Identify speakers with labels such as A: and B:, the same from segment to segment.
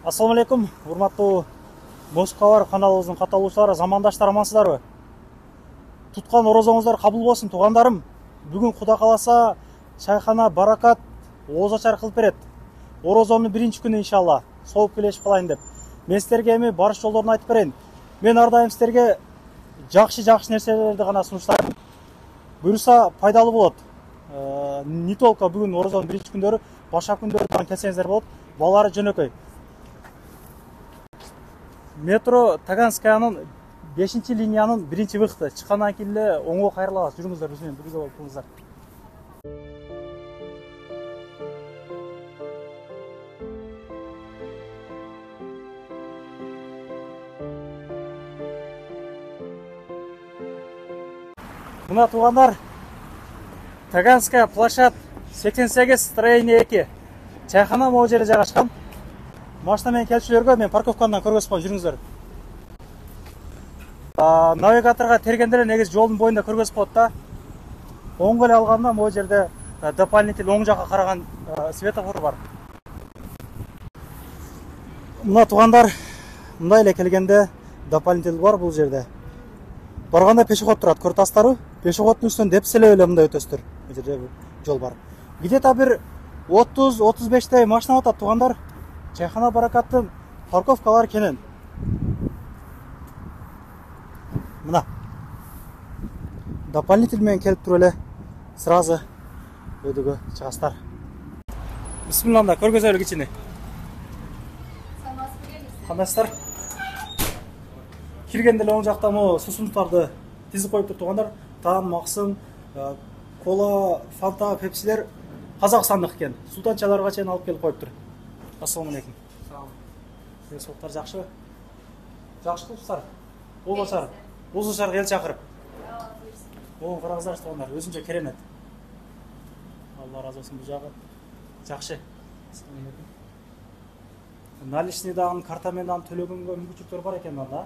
A: Ассаламу алейкум, урматтуу Музыкалар каналыбыздын катталуучулары, замандаштар, амансыздарбы? Туткан орозоңуздар кабыл болсун, туугандарым. Бүгүн Куда кааласа чайхана Баракат оозачар кылып берет. Орозонун биринчи күнү иншалла соолуп келешип калайын деп. Мен силерге эми барыш жолдорун айтып берейин. Мен ар дайым силерге жакшы нерселерди гана сунуштайм. Буюрса пайдалуу болот. Не только бүгүн орозонун биринчи күндөрү, башка күндөрү дагы келсеңиздер болот. Балары жөнөкөй. Метро Таганскаянын 5-линиянын 1-выхты. Чыккандан кийин эле оңго кайрылабыз. Жүрүңүздөр, биз менен бирге болуп туруңуздар. Мына туугандар, Таганская площадь 88 строение 2. Чайхана могу жерде жайгашкан. Машина менен келчүлөргө мен парковкадан көргөзүп коеюн, жүрүңүздөр. Навигаторга тергенде эле негизи жолдун боюнда көргөзүп коет да. Оңго эле алганда могу жерде дополнитель оң жакка караган светофор бар. Мына туугандар, мындай эле келгенде дополнитель бар бул жерде. Барганда пешеход турат, көртастарбы? Пешеходдун үстүнөн депселеп эле мындай өтөсүздөр. Бул жерде жол бар. Где-то бир 30-35 машина отат туугандар. Чайхана Баракаттын парковкалары кенен. Мына. Дополнитель менен келип туруп эле сразу өйдөгө чыгасыздар. Бисмилла, көргөзөлү кичине. Кандайсыздар? Киргенде эле оң жакта могу сусундуктарды тизип коюптур туугандар. Таан, максым, кола, фанта, пепсилер Казакстандык экен. Султанчаларга чейин алып келип коюптур. Ассаламу алейкум. Соттар жакшыбы? Жакшы кылыпсыздар. Узачар эл чакырып. Оң караңыздар туугандар, өзүнчө керемет. Алла разы болсун, бул жагы жакшы. Ассаламу алейкум. Наличный дагы карта менен дагы төлөгөнгө мүмкүнчүлүктөр бар экен да.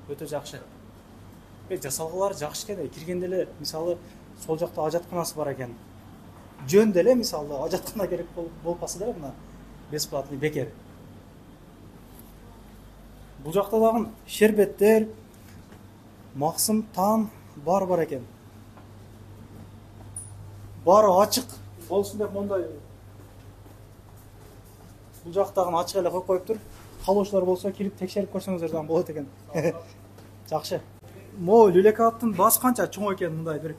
A: Өтө жакшы. Жасалгылары жакшы экен. Киргенде эле мисалы сол жакта ажатканасы бар экен. Жөн деле мисалы ажаткана керек болбаса деле мына бесплатный бекер. Бул жакта дагы шербеттер, максым, таан бар экен. Бары ачык болсун деп мондай. Бул жактагы ачык эле коюп коюптур. Калоочулар болсо кирип текшерип көрсөңүздөр дагы болот экен. Жакшы. Мо люлекаттын басы канча чоң экен, мындай бир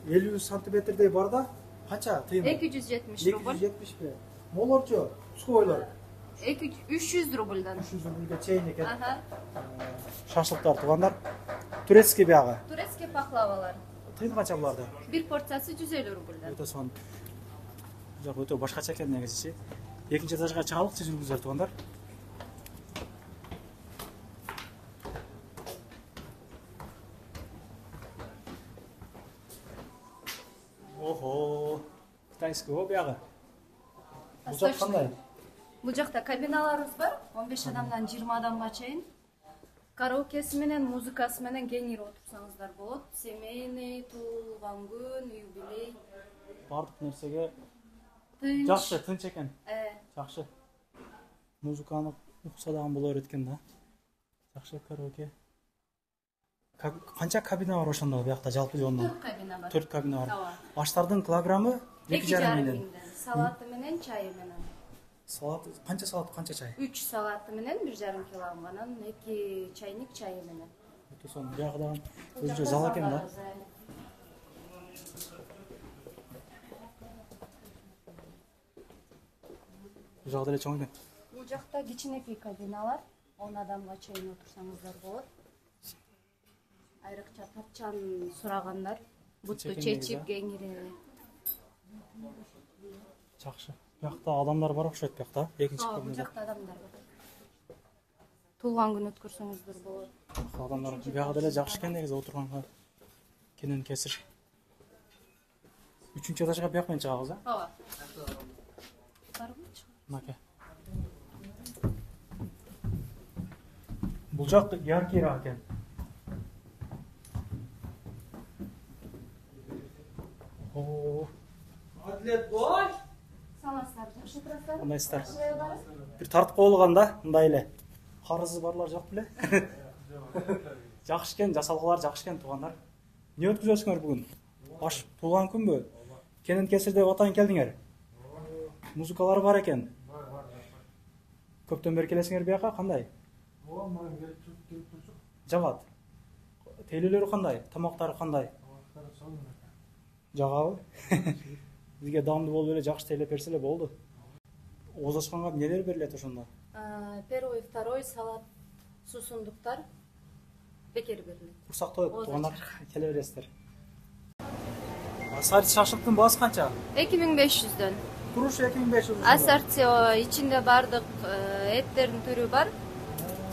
A: 50 сантиметрдей бар да. Канча тыйын?
B: 270 рубль.
A: 270 бе? Молорчу, пусковойлор.
B: 300 рубльдан.
A: 300 рубльге чейин экен. Шашлыктар туугандар. Турецкий биягы.
B: Турецкий пахлавалар.
A: Тыйын канча буларды?
B: Bir порциясы 150 рубльдан.
A: Өтө сон. Жок, өтө башкача экен негизичи. Экинчи этажга чыгалыкчы жүргүздөр туугандар. Охо. Китайский го биягы. Бул жак кандай?
B: Бул жакта кабиналарыбыз бар. 15 адамдан 20 адамга чейин. Караокеси менен, музыкасы менен кеңири отурсаңыздар болот. Семейный, туулган күн, юбилей.
A: Бардык нерсеге
B: Тынч.
A: жакшы, тынч экен. Жакшы. Музыканы укса дагы болор экен да. Жакшы караоке. Канча кабина бар ошондо биякта жалпы жоондан?
B: 4 кабина бар.
A: 4 кабина бар. Аштардын килограммы 2,5 миңден.
B: Салаты менен, чайы менен.
A: Салат, канча салат, канча чай?
B: 3 салаты менен 1,5 килограммдан 2 чайник чайы менен.
A: Өтө сон, биягы дагы өзүнчө зал экен да. Бул жагы деле чоң экен.
B: Бул жакта кичинекей кабиналар, 10 адамга чейин отурсаңыздар болот. Айрыкча тапчан сурагандар, бутту чечип кеңири.
A: Жакшы. Биякта адамдар бар окшойт биякта, экинчи кабинада.
B: Бул жакта адамдар бар. Туулган күн өткөрсөңүздөр болот.
A: Адамдар биягы деле жакшы экен негизи отурганга. Кенен кесир. 3-чү этажга бияк менен чыгабыз, а?
B: Ооба. Барбы?
A: Маке. Бул жак яркийраак экен. Атлет бош.
B: Саламатсыздар, жакшы турасыздарбы?
A: Кандайсыздар? бир тартып коюлган да, мындай эле. Карызы барлар жок беле? Жакшы экен, жасалгалар жакшы экен туугандар. Не өткүзөсүңөр бүгүн? Баш туулган күнбү? Кенен кесир деп атайын келдиңер. Музыкалар бар экен. Көптөн бери келесиңер бияка, кандай? Жагат. Тейлелери кандай? Тамактары кандай? Жагабы? Бизге даамдуу болуп эле жакшы тейлеп берсе эле болду. Ооз ачканга эмнелер берилет ошондо?
B: Первый, второй салат, суусундуктар бекер берилет.
A: Курсак тоет, туугандар келе бересиздер. Асар шашлыктын баасы канча?
B: 2500'дөн.
A: Туруш 2500.
B: Ассорти içinde бардык эттердин түрү бар.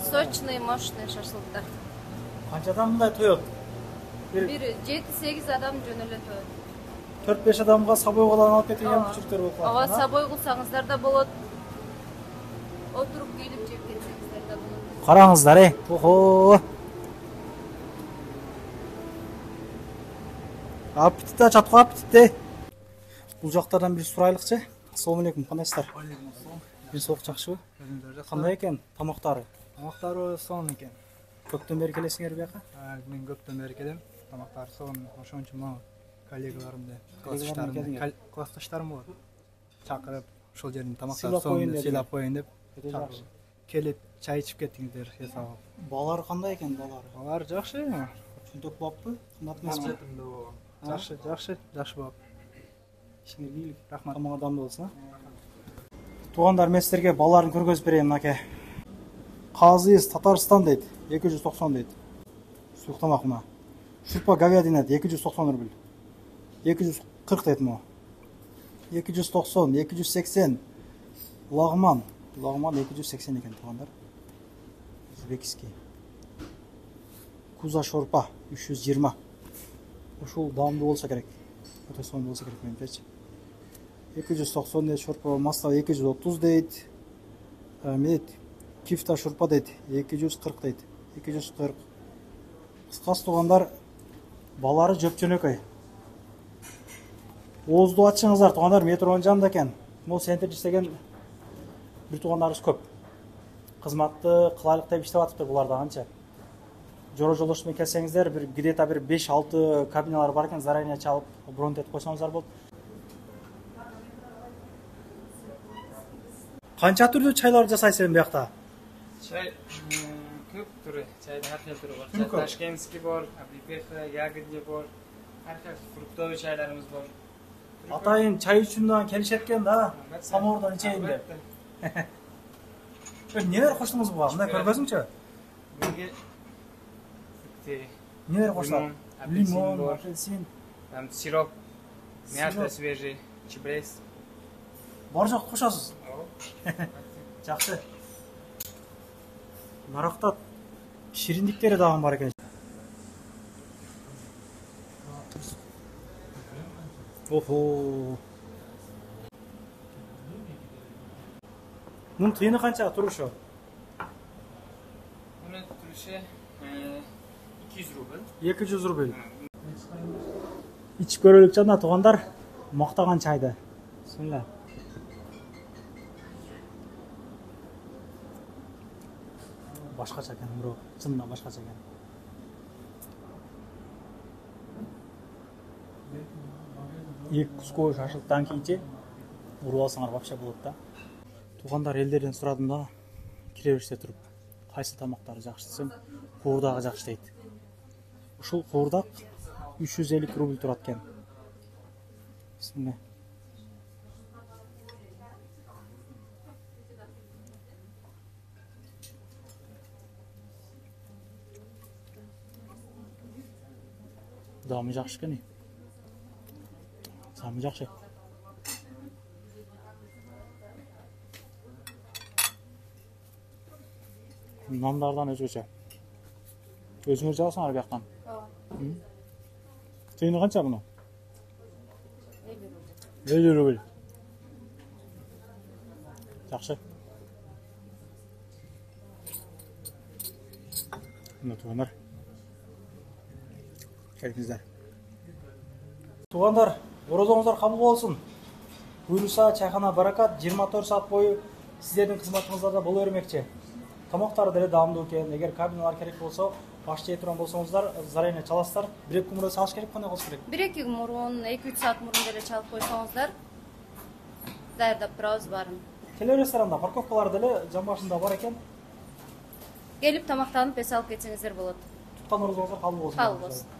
B: Сочный, мощный шашлыктар.
A: Канчадан мындай тоет?
B: Бир 7-8 адам жөн эле тоет.
A: 4-5 адамга сабой кылган алып кеткен күчүктөр болуп калат.
B: Ага, сабой кылсаңыздар да болот. Отуруп келип жеп кетсеңиздер да болот.
A: Караңыздар, Охо. Аппетит ачат го, аппетит. Бул жактардан бир сурайлыкчы. Ассалому алейкум, кандайсыздар? Бир соок жакшыбы? Кандай экен тамактары?
C: Тамактары сонун экен.
A: Көптөн бери келесиңер бияка?
C: Мен көптөн бери келем. Тамактары сонун. Ошон үчүн мага коллегаларымды,
A: Коллегаларым
C: классташтарым болот. Чакырып, ошол жердин тамактары
A: Сыйлап коеюн
C: сонун
A: деп.
C: сыйлап коеюн деп.
A: Өтө жакшы.
C: Келип, чай ичип кеттиңиздер, эсап.
A: Балары кандай экен, балары?
C: Алар жакшы.
A: Чөнтөк баппы? Кымбат эмеспи?
C: Жакшы болуп.
A: Ишиңер ийгилик.
C: Рахмат.
A: Тамак адамды болсун, а? Туугандар, мен силерге баларын көргөзүп берейин, мынакей. Казыс Татарстан дейт, 290 дейт. Суюк тамак мына. Шурпа говядина 290 рубль. 240 дейт му. 290, 280. Лагман 280 экен туугандар. Узбекский. Куза шорпа 320. Ушул даамдуу болсо керек. Өтө сонун болсо керек менимче. 290 дейт шорпа, масло 230 дейт. Мет кифта шорпа дейт 240 дейт. 240. Кыскасы туугандар, балары жөп-жөнөкөй. Оозду ачыңыздар туугандар, метронун жанында экен. Могул центр иштеген бир туугандарыбыз көп. Кызматты кылайлык деп иштеп атыптыр булар да анча. Жолош менен келсеңиздер, бир где-то бир 5-6 кабиналар бар экен, заранее чалып, бронь этип койсоңуздар болот. Канча түрдүү чайлар жасайсың сен биякта?
D: Чай көп түрі, чайдың ар түрі бар.
A: Түрі көп?
D: Ташкентский бар, облепиха, ягоди бар, ар фруктовый чайларымыз бар.
A: Атайын чай үчүн келишет экен да, самоордон ичейин деп. Нелер коштуңуз буга? Мындай көргөзүңчү.
D: Менге
A: Нелер коштуңуз?
D: апельсин
A: Лимон,
D: бар.
A: апельсин.
D: Там сироп, мята
A: Сироп.
D: свежий, чебрец.
A: Бар жок кошосуз. Жакшы. Наракта шириндиктери дагы бар экен. Охо. Мунун тыйыны канча турушу?
D: Bunun turuşu 200 rubl.
A: 200 рубль. Ичип көрөлүк жана туугандар, мактаган чайды. Бисмилла. Башкача экен, бирок чынында башкача экен. Эки кусковой шашлыктан кийинчи уруп алсаңар вообще болот да. Туугандар, элдерден сурадым да, кире бериште туруп, кайсы тамактары жакшы десем, куурдагы жакшы дейт. Ушул куурдак 350 рубль турат экен. Бисмилла. Даамы жакшы экен. Самы жакшы. Нандардан өзгөчө. Өзүңөр жабасыңар бияктан. Тыйыны канча муну? 50 рубль. Жакшы. Мына туугандар. Келиңиздер. Туугандар, орозоңуздар кабыл болсун. Буюрса чайхана Баракат 24 саат бою сиздердин кызматыңыздарда боло бермекчи. Тамактар деле даамдуу экен. Эгер кабиналар керек болсо, баш жей турган болсоңуздар, заранее чаласыздар. 1-2 күн мурда чалыш керек, кандай кылыш керек?
B: 1-2 күн мурун, 2-3 саат мурун деле чалып койсоңуздар, даярдап турабыз баарын.
A: Теле ресторанда парковкалар деле жан башында бар экен.
B: Келип тамактанып эс алып кетсеңиздер болот.
A: Туткан орозуңуздар кабыл болсун.
B: Кабыл болсун.